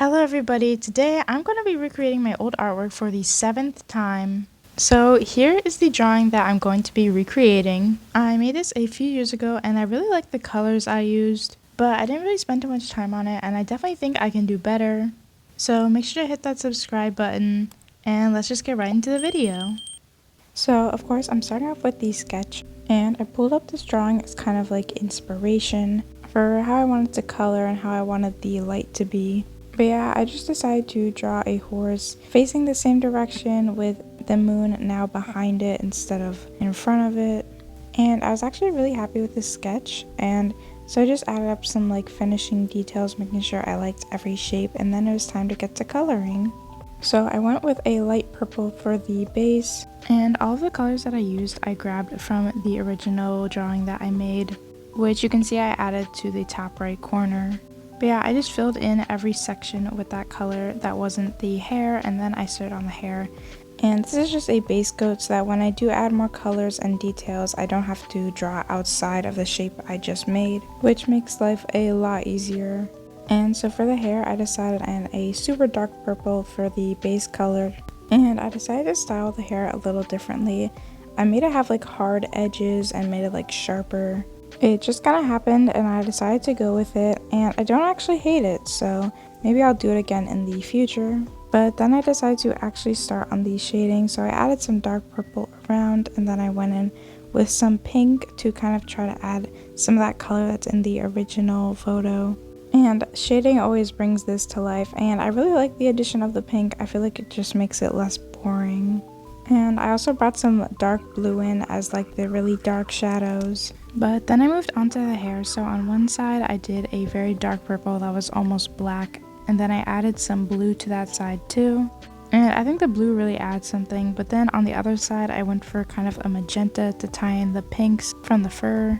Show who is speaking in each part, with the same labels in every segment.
Speaker 1: Hello everybody, today I'm going to be recreating my old artwork for the 7th time. So here is the drawing that I'm going to be recreating. I made this a few years ago and I really like the colors I used, but I didn't really spend too much time on it and I definitely think I can do better. So make sure to hit that subscribe button and let's just get right into the video. So of course I'm starting off with the sketch and I pulled up this drawing as kind of like inspiration for how I wanted to color and how I wanted the light to be. But yeah, I just decided to draw a horse facing the same direction with the moon now behind it instead of in front of it. And I was actually really happy with this sketch, and so I just added up some like finishing details, making sure I liked every shape, and then it was time to get to coloring. So I went with a light purple for the base, and all of the colors that I used I grabbed from the original drawing that I made, which you can see I added to the top right corner. But yeah, I just filled in every section with that color that wasn't the hair, and then I started on the hair. And this is just a base coat so that when I do add more colors and details, I don't have to draw outside of the shape I just made, which makes life a lot easier. And so for the hair, I decided on a super dark purple for the base color, and I decided to style the hair a little differently. I made it have like hard edges and made it like sharper. It just kind of happened and I decided to go with it, and I don't actually hate it, so maybe I'll do it again in the future. But then I decided to actually start on the shading, so I added some dark purple around, and then I went in with some pink to kind of try to add some of that color that's in the original photo. And shading always brings this to life, and I really like the addition of the pink. I feel like it just makes it less boring. And I also brought some dark blue in as like the really dark shadows. But then I moved on to the hair, so on one side I did a very dark purple that was almost black, and then I added some blue to that side too. And I think the blue really adds something, but then on the other side I went for kind of a magenta to tie in the pinks from the fur.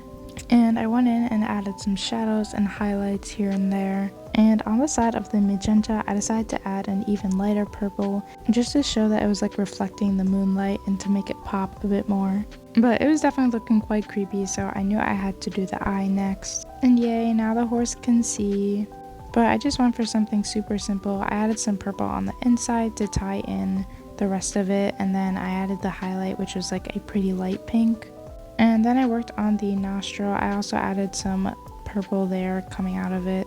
Speaker 1: And I went in and added some shadows and highlights here and there. And on the side of the magenta, I decided to add an even lighter purple just to show that it was like reflecting the moonlight and to make it pop a bit more. But it was definitely looking quite creepy, so I knew I had to do the eye next. And yay, now the horse can see. But I just went for something super simple. I added some purple on the inside to tie in the rest of it, and then I added the highlight, which was like a pretty light pink. And then I worked on the nostril. I also added some purple there coming out of it.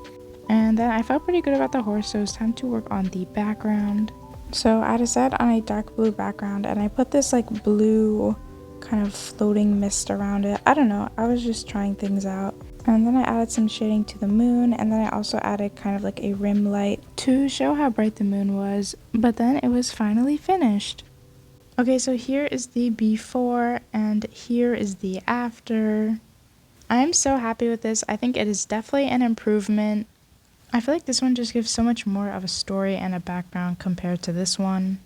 Speaker 1: And then I felt pretty good about the horse, so it was time to work on the background. So I decided on a dark blue background, and I put this like blue kind of floating mist around it. I don't know, I was just trying things out. And then I added some shading to the moon, and then I also added kind of like a rim light to show how bright the moon was. But then it was finally finished. Okay, so here is the before and here is the after. I am so happy with this. I think it is definitely an improvement. I feel like this one just gives so much more of a story and a background compared to this one.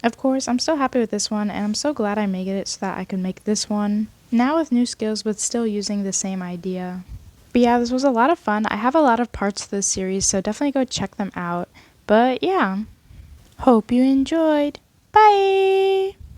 Speaker 1: Of course, I'm so happy with this one, and I'm so glad I made it so that I could make this one. Now with new skills, but still using the same idea. But yeah, this was a lot of fun. I have a lot of parts to this series, so definitely go check them out. But yeah, hope you enjoyed. Bye!